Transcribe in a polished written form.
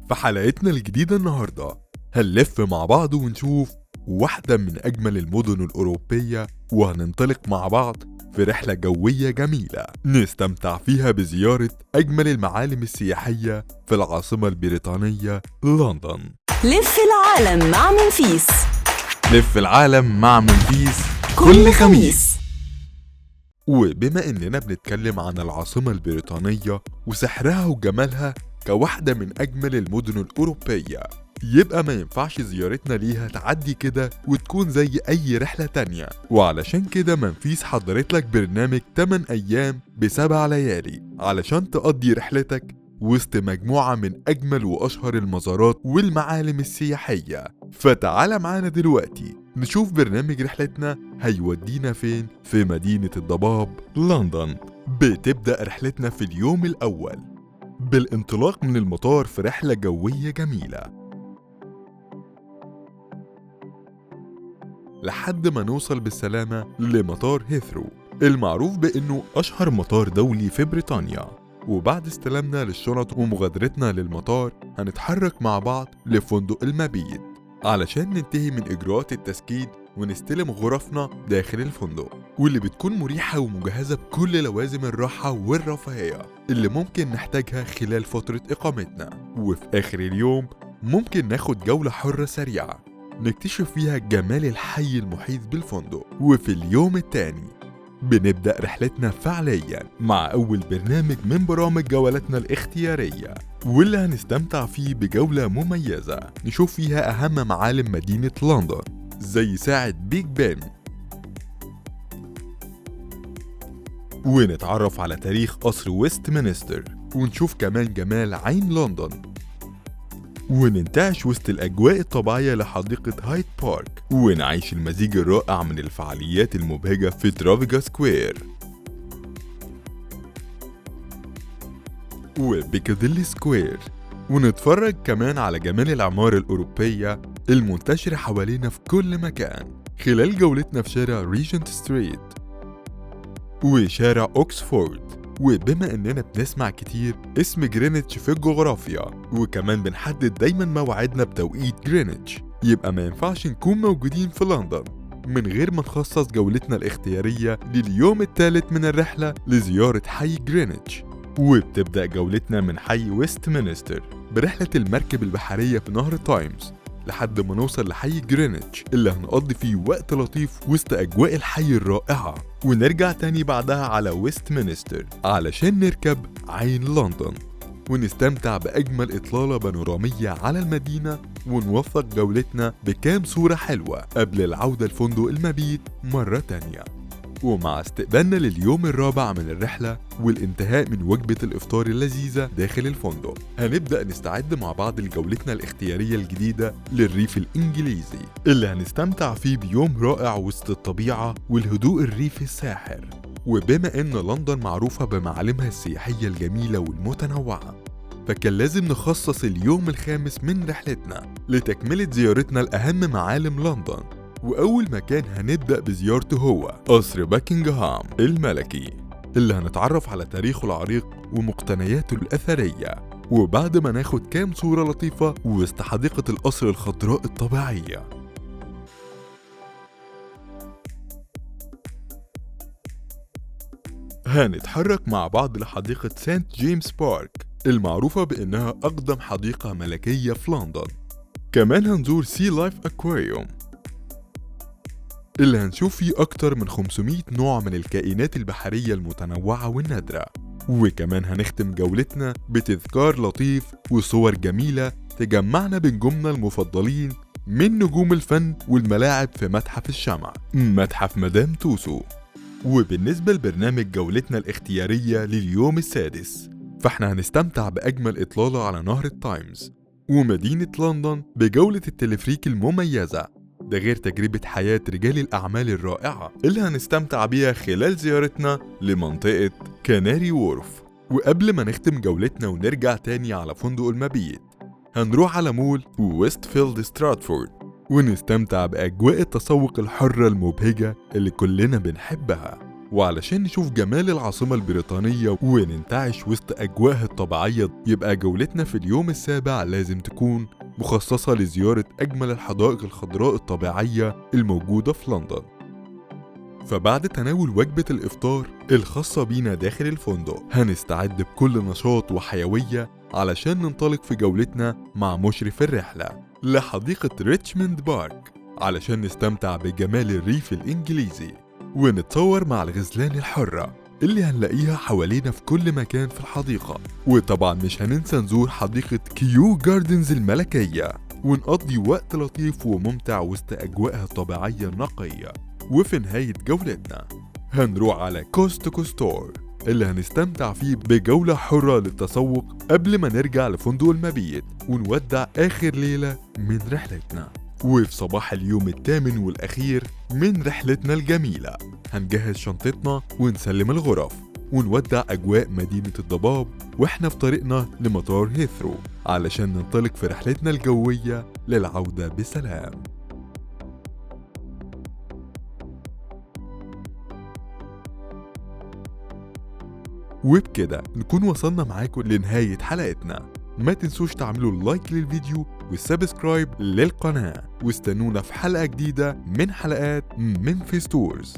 في حلقتنا الجديدة النهاردة هنلف مع بعض ونشوف واحدة من أجمل المدن الأوروبية، وهننطلق مع بعض في رحلة جوية جميلة نستمتع فيها بزيارة أجمل المعالم السياحية في العاصمة البريطانية لندن. لف العالم مع منفيس. لف العالم مع منفيس كل خميس. وبما إننا بنتكلم عن العاصمة البريطانية وسحرها وجمالها كواحدة من أجمل المدن الأوروبية، يبقى ما ينفعش زيارتنا ليها تعدي كده وتكون زي أي رحلة تانية. وعلشان كده منفيس حضرت لك برنامج 8 أيام ب7 ليالي علشان تقضي رحلتك وسط مجموعة من أجمل وأشهر المزارات والمعالم السياحية. فتعال معانا دلوقتي نشوف برنامج رحلتنا هيودينا فين في مدينة الضباب لندن. بتبدأ رحلتنا في اليوم الأول بالانطلاق من المطار في رحلة جوية جميلة لحد ما نوصل بالسلامة لمطار هيثرو المعروف بأنه أشهر مطار دولي في بريطانيا. وبعد استلامنا للشنط ومغادرتنا للمطار هنتحرك مع بعض لفندق المبيت علشان ننتهي من إجراءات التسكين ونستلم غرفنا داخل الفندق، واللي بتكون مريحة ومجهزة بكل لوازم الراحة والرفاهية اللي ممكن نحتاجها خلال فترة إقامتنا. وفي آخر اليوم ممكن ناخد جولة حرة سريعة نكتشف فيها جمال الحي المحيط بالفندق. وفي اليوم الثاني بنبدأ رحلتنا فعليا مع أول برنامج من برامج جولاتنا الاختيارية، واللي هنستمتع فيه بجولة مميزة نشوف فيها أهم معالم مدينة لندن زي ساعة بيج بن، ونتعرف على تاريخ قصر ويستمنستر، ونشوف كمان جمال عين لندن، وننتعش وسط الأجواء الطبيعية لحديقة هايد بارك، ونعيش المزيج الرائع من الفعاليات المبهجة في ترافيجا سكوير وبيكاديلي سكوير، ونتفرج كمان على جمال العمارة الأوروبية المنتشرة حوالينا في كل مكان خلال جولتنا في شارع ريجنت ستريت وشارع أوكسفورد. وبما إننا بنسمع كتير اسم جرينتش في الجغرافيا وكمان بنحدد دايما موعدنا بتوقيت جرينتش، يبقى ما ينفعش نكون موجودين في لندن من غير ما نخصص جولتنا الاختيارية لليوم الثالث من الرحلة لزيارة حي جرينتش. وبتبدأ جولتنا من حي ويستمنستر برحلة المركب البحرية في نهر تايمز لحد ما نوصل لحي جرينتش اللي هنقضي فيه وقت لطيف وسط أجواء الحي الرائعة، ونرجع تاني بعدها على ويستمنستر علشان نركب عين لندن ونستمتع بأجمل إطلالة بانورامية على المدينة، ونوثق جولتنا بكام صورة حلوة قبل العودة لفندق المبيت مرة تانية. ومع استقبالنا لليوم الرابع من الرحلة والانتهاء من وجبة الإفطار اللذيذة داخل الفندق هنبدأ نستعد مع بعض لجولتنا الاختيارية الجديدة للريف الإنجليزي اللي هنستمتع فيه بيوم رائع وسط الطبيعة والهدوء الريفي الساحر. وبما إن لندن معروفة بمعالمها السياحية الجميلة والمتنوعة، فكان لازم نخصص اليوم الخامس من رحلتنا لتكملة زيارتنا لأهم معالم لندن. وأول مكان هنبدأ بزيارته هو قصر باكنغهام الملكي اللي هنتعرف على تاريخه العريق ومقتنياته الأثرية، وبعد ما ناخد كام صورة لطيفة وسط حديقة القصر الخضراء الطبيعية. هنتحرك مع بعض لحديقة سانت جيمس بارك المعروفة بأنها أقدم حديقة ملكية في لندن. كمان هنزور سي لايف أكواريوم اللي هنشوف فيه أكتر من 500 نوع من الكائنات البحرية المتنوعة والنادرة. وكمان هنختم جولتنا بتذكار لطيف وصور جميلة تجمعنا بنجومنا المفضلين من نجوم الفن والملاعب في متحف الشمع متحف مدام توسو. وبالنسبة لبرنامج جولتنا الاختيارية لليوم السادس، فاحنا هنستمتع بأجمل إطلالة على نهر التايمز ومدينة لندن بجولة التلفريك المميزة، ده غير تجربة حياة رجال الأعمال الرائعة اللي هنستمتع بيها خلال زيارتنا لمنطقة كاناري وورف. وقبل ما نختم جولتنا ونرجع تاني على فندق المبيت هنروح على مول ويستفيلد ستراتفورد ونستمتع بأجواء التسوق الحرة المبهجة اللي كلنا بنحبها. وعلشان نشوف جمال العاصمة البريطانية وننتعش وسط أجواءها الطبيعية، يبقى جولتنا في اليوم السابع لازم تكون مخصصة لزيارة أجمل الحدائق الخضراء الطبيعية الموجودة في لندن. فبعد تناول وجبة الإفطار الخاصة بينا داخل الفندق، هنستعد بكل نشاط وحيوية علشان ننطلق في جولتنا مع مشرف الرحلة لحديقة ريتشموند بارك علشان نستمتع بجمال الريف الإنجليزي ونتصور مع الغزلان الحرة اللي هنلاقيها حوالينا في كل مكان في الحديقة. وطبعا مش هننسى نزور حديقة كيو جاردنز الملكية ونقضي وقت لطيف وممتع وسط أجواءها الطبيعية النقية. وفي نهاية جولتنا هنروح على كوستكو ستور اللي هنستمتع فيه بجولة حرة للتسوق قبل ما نرجع لفندق المبيت ونودع آخر ليلة من رحلتنا. وفي صباح اليوم الثامن والأخير من رحلتنا الجميلة هنجهز شنطتنا ونسلم الغرف ونودع أجواء مدينة الضباب وإحنا في طريقنا لمطار هيثرو علشان ننطلق في رحلتنا الجوية للعودة بسلام. وبكده نكون وصلنا معاكم لنهاية حلقتنا. ما تنسوش تعملوا لايك للفيديو والسبسكرايب للقناة واستنونا في حلقة جديدة من حلقات منفيس تورز.